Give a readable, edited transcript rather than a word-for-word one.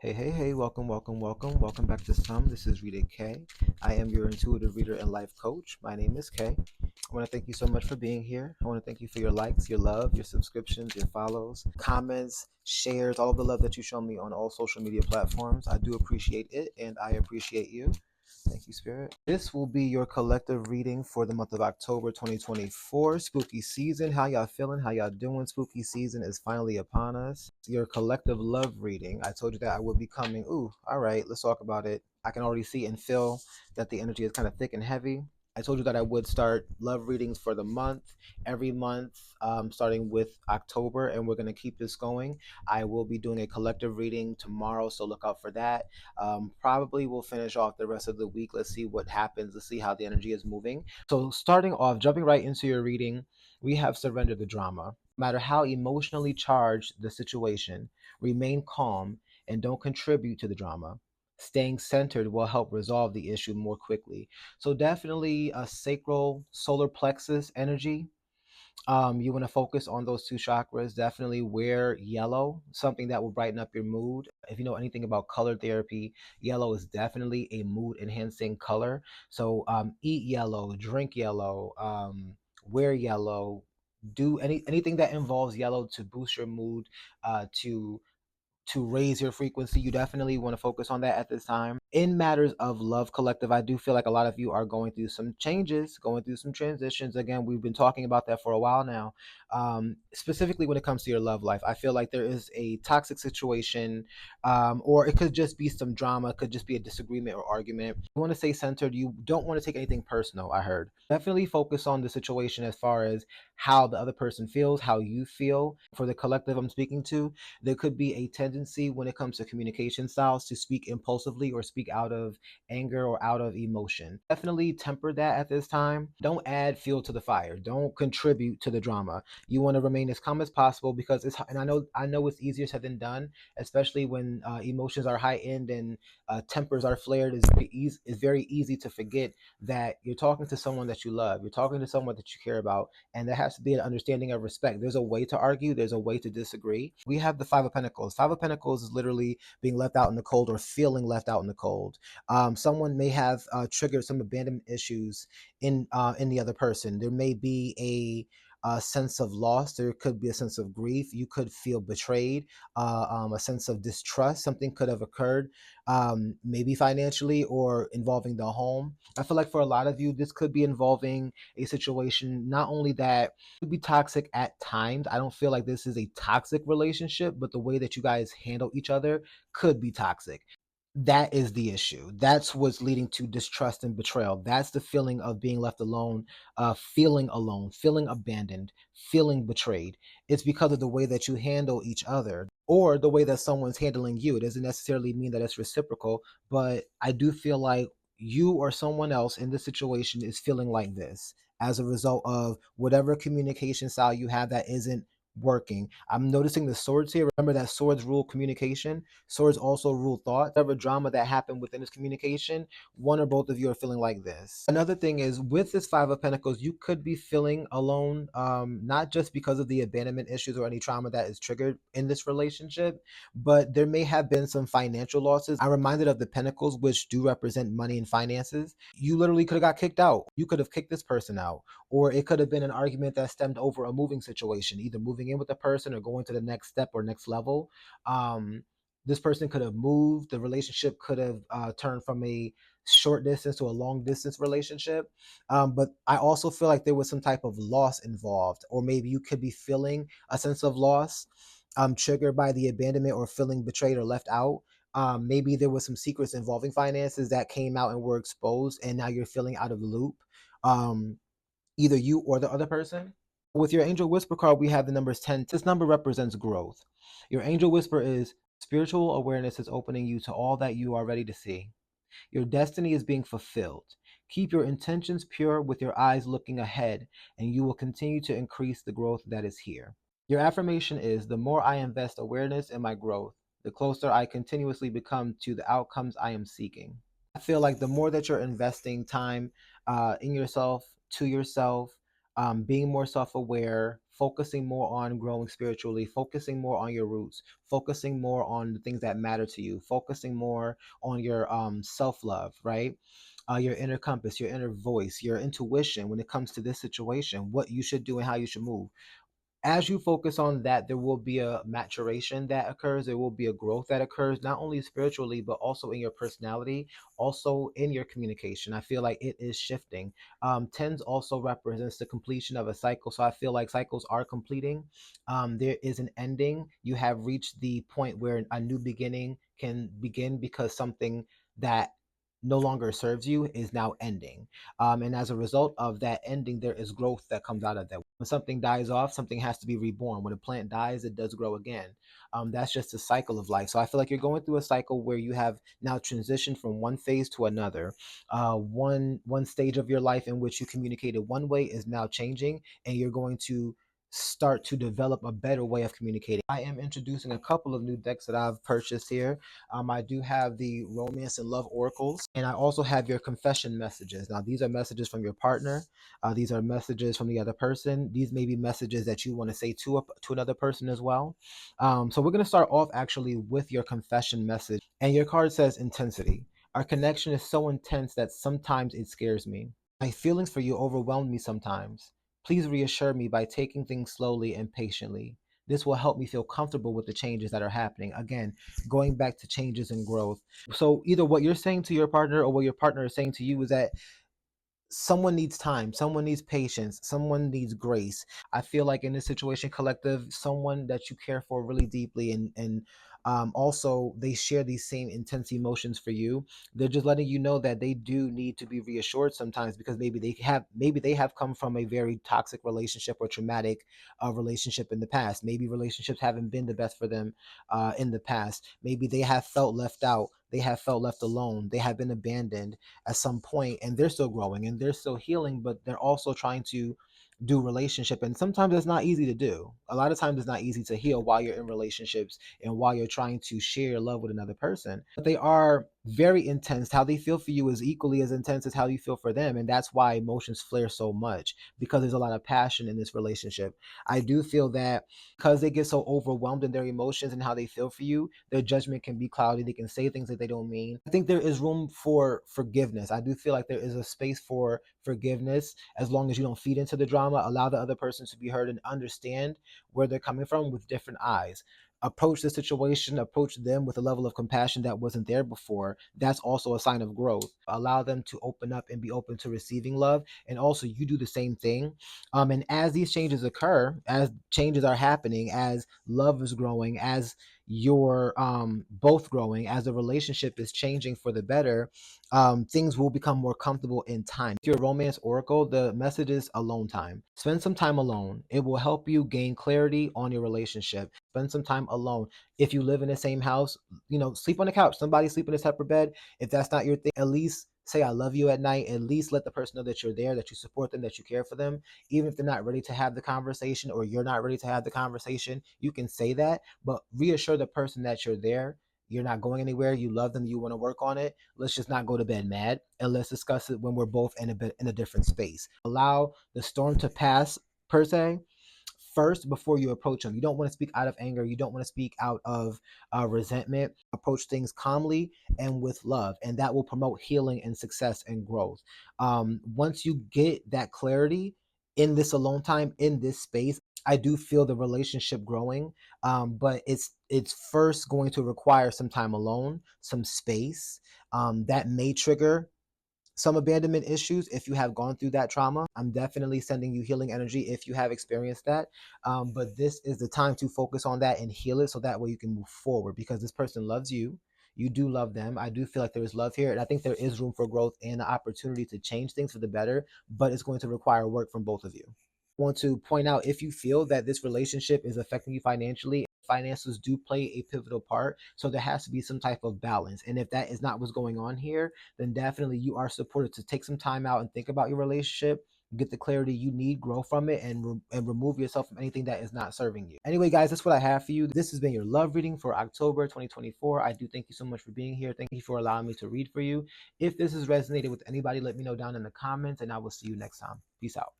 Hey, welcome back to Some. This is Rita K. I am your intuitive reader and life coach. My name is K. I want to thank you so much for being here. I want to thank you for your likes, your love, your subscriptions, your follows, comments, shares, all of the love that you show me on all social media platforms. I do appreciate it, and I appreciate you. Thank you, Spirit. This will be your collective reading for the month of October 2024, spooky season. How y'all feeling? How y'all doing? Spooky season is finally upon us. Your collective love reading. I told you that I would be coming. Ooh, all right, let's talk about it. I can already see and feel that the energy is kind of thick and heavy. I told you that I would start love readings for the month, every month, starting with October, and we're going to keep this going. I will be doing a collective reading tomorrow, so look out for that. Probably we'll finish off the rest of the week. Let's see what happens. Let's see how the energy is moving. So, starting off, jumping right into your reading, we have surrender the drama. No matter how emotionally charged the situation, remain calm and don't contribute to the drama. Staying centered will help resolve the issue more quickly. So, definitely a sacral solar plexus energy. You want to focus on those two chakras. Definitely wear yellow, something that will brighten up your mood. If you know anything about color therapy, yellow is definitely a mood enhancing color. So eat yellow, drink yellow, wear yellow, do anything that involves yellow to boost your mood, to raise your frequency. You definitely want to focus on that at this time. In matters of love collective, I do feel like a lot of you are going through some changes, going through some transitions. Again, we've been talking about that for a while now. Specifically when it comes to your love life, I feel like there is a toxic situation, or it could just be some drama, it could just be a disagreement or argument. You want to stay centered. You don't want to take anything personal, I heard. Definitely focus on the situation as far as how the other person feels, how you feel. For the collective I'm speaking to, there could be a tendency when it comes to communication styles to speak impulsively or speak out of anger or out of emotion. Definitely temper that at this time. Don't add fuel to the fire. Don't contribute to the drama. You want to remain as calm as possible because it's, and I know it's easier said than done, especially when emotions are heightened and tempers are flared. It's very easy to forget that you're talking to someone that you love. You're talking to someone that you care about, and there has to be an understanding of respect. There's a way to argue, there's a way to disagree. We have the Five of Pentacles. Five of Pentacles is literally being left out in the cold or feeling left out in the cold. Someone may have triggered some abandonment issues in the other person. There may be a sense of loss. There could be a sense of grief. You could feel betrayed, a sense of distrust. Something could have occurred, maybe financially or involving the home. I feel like for a lot of you, this could be involving a situation not only that could be toxic at times. I don't feel like this is a toxic relationship, but the way that you guys handle each other could be toxic. That is the issue. That's what's leading to distrust and betrayal. That's the feeling of being left alone, feeling abandoned, feeling betrayed. It's because of the way that you handle each other or the way that someone's handling you. It doesn't necessarily mean that it's reciprocal, but I do feel like you or someone else in this situation is feeling like this as a result of whatever communication style you have that isn't working. I'm noticing the swords here. Remember that swords rule communication. Swords also rule thought. Whatever drama that happened within this communication, one or both of you are feeling like this. Another thing is with this Five of Pentacles, you could be feeling alone, not just because of the abandonment issues or any trauma that is triggered in this relationship, but there may have been some financial losses. I'm reminded of the Pentacles, which do represent money and finances. You literally could have got kicked out. You could have kicked this person out, or it could have been an argument that stemmed over a moving situation, either moving in with a person or going to the next step or next level. This person could have moved. The relationship could have turned from a short distance to a long distance relationship. But I also feel like there was some type of loss involved, or maybe you could be feeling a sense of loss, triggered by the abandonment or feeling betrayed or left out. Maybe there was some secrets involving finances that came out and were exposed, and now you're feeling out of the loop. Um, Either you or the other person. With your angel whisper card, we have the numbers 10. This number represents growth. Your angel whisper is spiritual awareness is opening you to all that you are ready to see. Your destiny is being fulfilled. Keep your intentions pure with your eyes looking ahead, and you will continue to increase the growth that is here. Your affirmation is the more I invest awareness in my growth, the closer I continuously become to the outcomes I am seeking. I feel like the more that you're investing time in yourself, to yourself, being more self aware, focusing more on growing spiritually, focusing more on your roots, focusing more on the things that matter to you, focusing more on your self-love, right? Your inner compass, your inner voice, your intuition when it comes to this situation, what you should do and how you should move. As you focus on that, there will be a maturation that occurs. There will be a growth that occurs, not only spiritually, but also in your personality, also in your communication. I feel like it is shifting. Tens also represents the completion of a cycle. So I feel like cycles are completing. There is an ending. You have reached the point where a new beginning can begin because something that no longer serves you is now ending. And as a result of that ending, there is growth that comes out of that. When something dies off, something has to be reborn. When a plant dies, it does grow again. That's just a cycle of life. So I feel like you're going through a cycle where you have now transitioned from one phase to another. One stage of your life in which you communicated one way is now changing, and you're going to start to develop a better way of communicating. I am introducing a couple of new decks that I've purchased here. I do have the Romance and Love Oracles, and I also have your confession messages. Now, these are messages from your partner. These are messages from the other person. These may be messages that you want to say to another person as well. So we're going to start off actually with your confession message. And your card says intensity. Our connection is so intense that sometimes it scares me. My feelings for you overwhelm me sometimes. Please reassure me by taking things slowly and patiently. This will help me feel comfortable with the changes that are happening. Again, going back to changes and growth. So either what you're saying to your partner or what your partner is saying to you is that someone needs time, someone needs patience, someone needs grace. I feel like in this situation, collective, someone that you care for really deeply, and also they share these same intense emotions for you. They're just letting you know that they do need to be reassured sometimes, because maybe they have come from a very toxic relationship or traumatic relationship in the past. Maybe relationships haven't been the best for them in the past. Maybe they have felt left out, they have felt left alone, they have been abandoned at some point, and they're still growing and they're still healing, but they're also trying to do relationship, and sometimes it's not easy to do. A lot of times it's not easy to heal while you're in relationships and while you're trying to share your love with another person, but they are very intense. How they feel for you is equally as intense as how you feel for them, and that's why emotions flare so much, because there's a lot of passion in this relationship. I do feel that because they get so overwhelmed in their emotions and how they feel for you, their judgment can be cloudy. They can say things that they don't mean. I think there is room for forgiveness. I do feel like there is a space for forgiveness, as long as you don't feed into the drama. Allow the other person to be heard and understand where they're coming from with different eyes. Approach the situation, approach them with a level of compassion that wasn't there before. That's also a sign of growth. Allow them to open up and be open to receiving love, and also you do the same thing. And as these changes occur, as changes are happening, as love is growing, as you're both growing, as the relationship is changing for the better, things will become more comfortable in time. If you're a romance oracle, the message is alone time. Spend some time alone. It will help you gain clarity on your relationship. Spend some time alone. If you live in the same house, sleep on the couch. Somebody sleep in a separate bed. If that's not your thing, at least say I love you at night. At least let the person know that you're there, that you support them, that you care for them. Even if they're not ready to have the conversation, or you're not ready to have the conversation, you can say that, but reassure the person that you're there. You're not going anywhere. You love them. You want to work on it. Let's just not go to bed mad, and let's discuss it when we're both in a different space. Allow the storm to pass, per se, first before you approach them. You don't want to speak out of anger. You don't want to speak out of resentment. Approach things calmly and with love, and that will promote healing and success and growth. Once you get that clarity in this alone time, in this space, I do feel the relationship growing, but it's first going to require some time alone, some space. That may trigger some abandonment issues if you have gone through that trauma. I'm definitely sending you healing energy if you have experienced that. But this is the time to focus on that and heal it, so that way you can move forward, because this person loves you. You do love them. I do feel like there is love here, and I think there is room for growth and the opportunity to change things for the better, but it's going to require work from both of you. I want to point out, if you feel that this relationship is affecting you financially, finances do play a pivotal part. So there has to be some type of balance. And if that is not what's going on here, then definitely you are supported to take some time out and think about your relationship, get the clarity you need, grow from it, and remove yourself from anything that is not serving you. Anyway, guys, that's what I have for you. This has been your love reading for October 2024. I do thank you so much for being here. Thank you for allowing me to read for you. If this has resonated with anybody, let me know down in the comments, and I will see you next time. Peace out.